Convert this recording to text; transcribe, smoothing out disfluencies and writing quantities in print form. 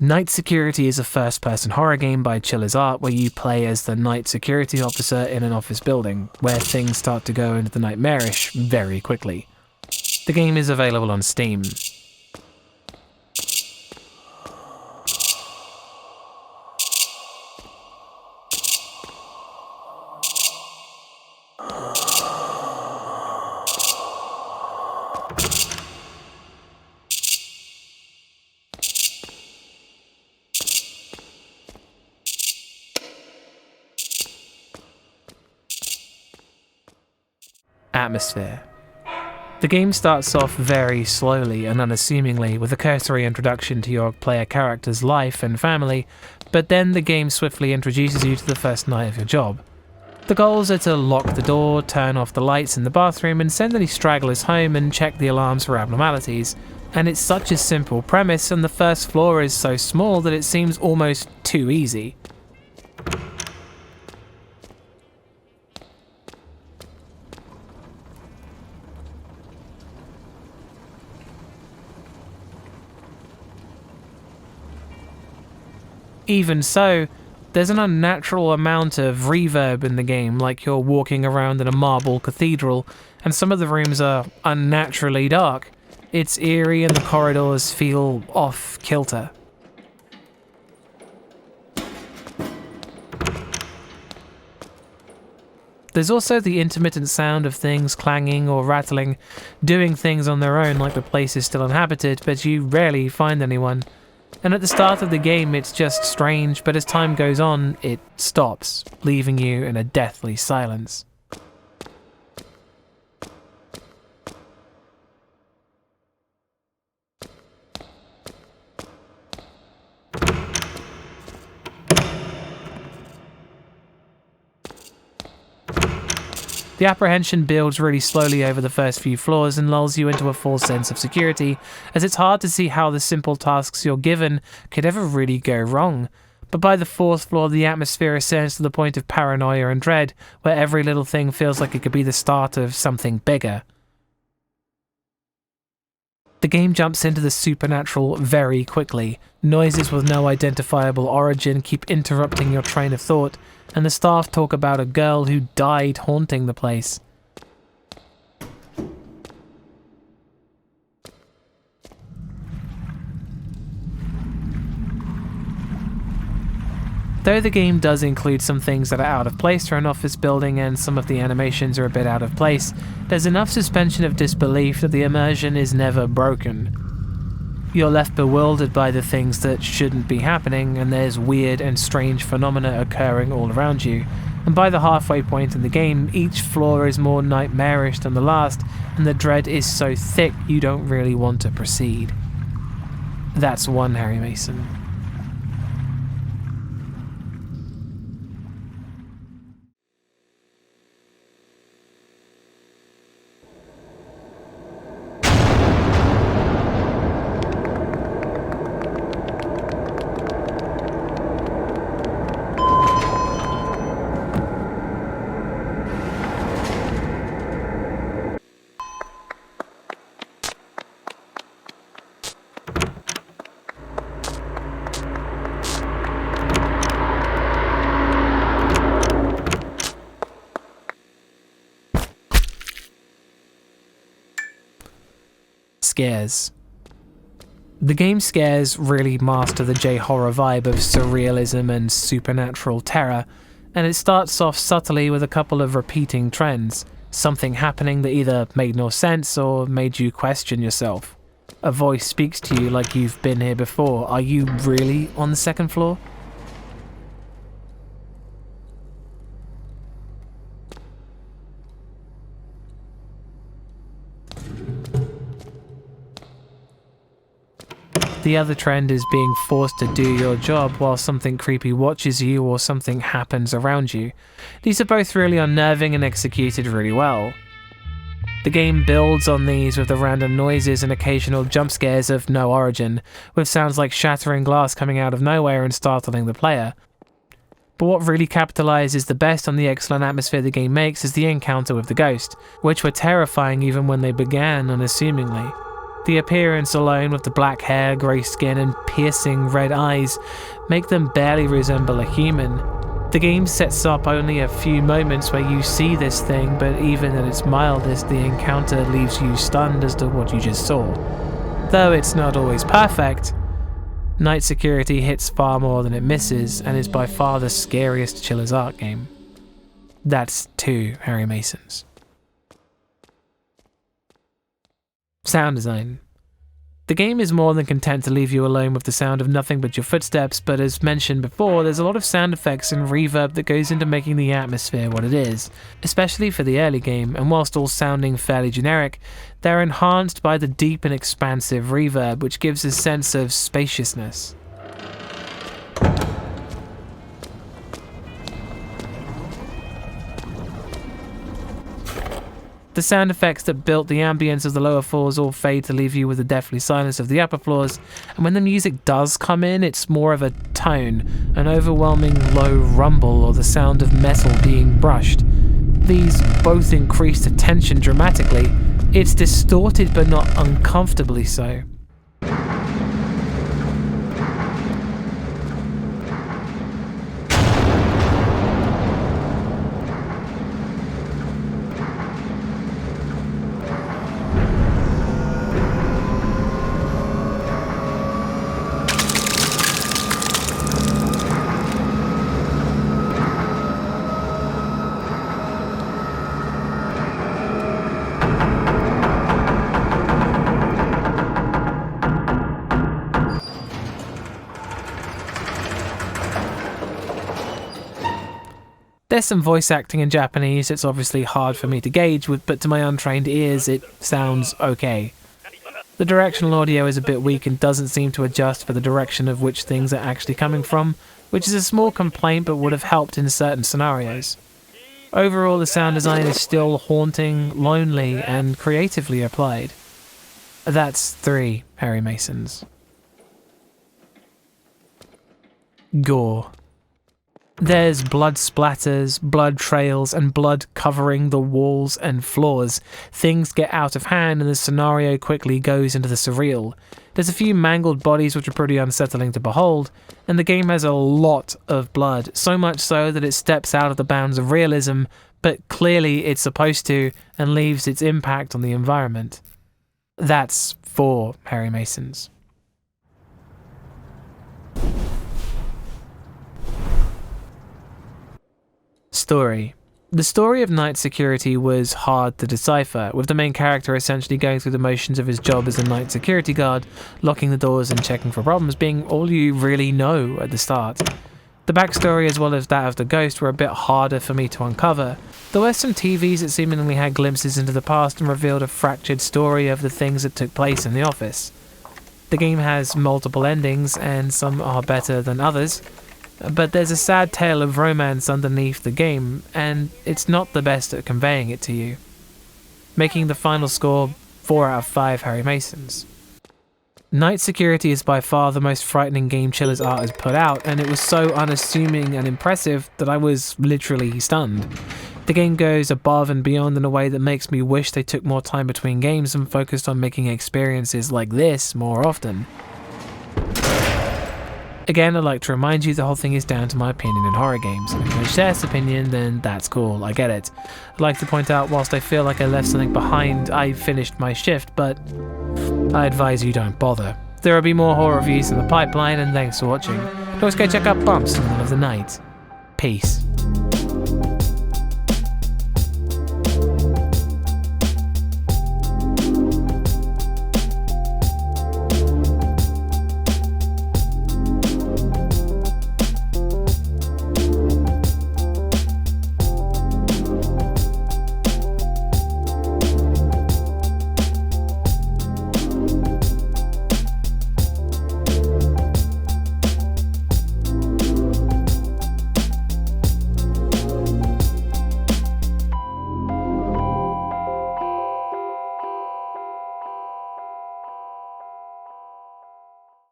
Night Security is a first-person horror game by Chiller's Art where you play as the night security officer in an office building, where things start to go into the nightmarish very quickly. The game is available on Steam. Atmosphere. The game starts off very slowly and unassumingly with a cursory introduction to your player character's life and family, but then the game swiftly introduces you to the first night of your job. The goals are to lock the door, turn off the lights in the bathroom, and send any stragglers home and check the alarms for abnormalities. And it's such a simple premise, and the first floor is so small that it seems almost too easy. Even so, there's an unnatural amount of reverb in the game, like you're walking around in a marble cathedral, and some of the rooms are unnaturally dark. It's eerie and the corridors feel off-kilter. There's also the intermittent sound of things clanging or rattling, doing things on their own like the place is still inhabited, but you rarely find anyone. And at the start of the game it's just strange, but as time goes on, it stops, leaving you in a deathly silence. The apprehension builds really slowly over the first few floors and lulls you into a false sense of security, as it's hard to see how the simple tasks you're given could ever really go wrong. But by the fourth floor, the atmosphere ascends to the point of paranoia and dread, where every little thing feels like it could be the start of something bigger. The game jumps into the supernatural very quickly. Noises with no identifiable origin keep interrupting your train of thought, and the staff talk about a girl who died haunting the place. Though the game does include some things that are out of place for an office building and some of the animations are a bit out of place, there's enough suspension of disbelief that the immersion is never broken. You're left bewildered by the things that shouldn't be happening, and there's weird and strange phenomena occurring all around you. And by the halfway point in the game, each floor is more nightmarish than the last, and the dread is so thick you don't really want to proceed. That's one Harry Mason. Scares. The game's scares really master the J-horror vibe of surrealism and supernatural terror, and it starts off subtly with a couple of repeating trends, something happening that either made no sense or made you question yourself. A voice speaks to you like you've been here before. Are you really on the second floor? The other trend is being forced to do your job while something creepy watches you or something happens around you. These are both really unnerving and executed really well. The game builds on these with the random noises and occasional jump scares of no origin, with sounds like shattering glass coming out of nowhere and startling the player. But what really capitalizes the best on the excellent atmosphere the game makes is the encounter with the ghost, which were terrifying even when they began unassumingly. The appearance alone, with the black hair, grey skin, and piercing red eyes, make them barely resemble a human. The game sets up only a few moments where you see this thing, but even at its mildest, the encounter leaves you stunned as to what you just saw. Though it's not always perfect, Night Security hits far more than it misses, and is by far the scariest Chiller's Ark game. That's 2 Harry Masons. Sound design. The game is more than content to leave you alone with the sound of nothing but your footsteps, but as mentioned before, there's a lot of sound effects and reverb that goes into making the atmosphere what it is, especially for the early game, and whilst all sounding fairly generic, they're enhanced by the deep and expansive reverb, which gives a sense of spaciousness. The sound effects that built the ambience of the lower floors all fade to leave you with the deathly silence of the upper floors, and when the music does come in, it's more of a tone, an overwhelming low rumble or the sound of metal being brushed. These both increase the tension dramatically. It's distorted but not uncomfortably so. There's some voice acting in Japanese. It's obviously hard for me to gauge, but to my untrained ears it sounds okay. The directional audio is a bit weak and doesn't seem to adjust for the direction of which things are actually coming from, which is a small complaint but would have helped in certain scenarios. Overall, the sound design is still haunting, lonely, and creatively applied. That's 3 Harry Masons. Gore. There's blood splatters, blood trails, and blood covering the walls and floors. Things get out of hand and the scenario quickly goes into the surreal. There's a few mangled bodies which are pretty unsettling to behold, and the game has a lot of blood, so much so that it steps out of the bounds of realism, but clearly it's supposed to, and leaves its impact on the environment. That's 4 Harry Masons. Story. The story of Night Security was hard to decipher, with the main character essentially going through the motions of his job as a night security guard, locking the doors and checking for problems being all you really know at the start. The backstory as well as that of the ghost were a bit harder for me to uncover. There were some TVs that seemingly had glimpses into the past and revealed a fractured story of the things that took place in the office. The game has multiple endings and some are better than others, but there's a sad tale of romance underneath the game, and it's not the best at conveying it to you. Making the final score 4 out of 5 Harry Masons. Night Security is by far the most frightening game Chiller's Ark has put out, and it was so unassuming and impressive that I was literally stunned. The game goes above and beyond in a way that makes me wish they took more time between games and focused on making experiences like this more often. Again, I'd like to remind you the whole thing is down to my opinion in horror games, and if you share this opinion, then that's cool, I get it. I'd like to point out, whilst I feel like I left something behind, I finished my shift, but I advise you don't bother. There will be more horror reviews in the pipeline, and thanks for watching. Don't forget to go check out Bumps in the middle of the night. Peace.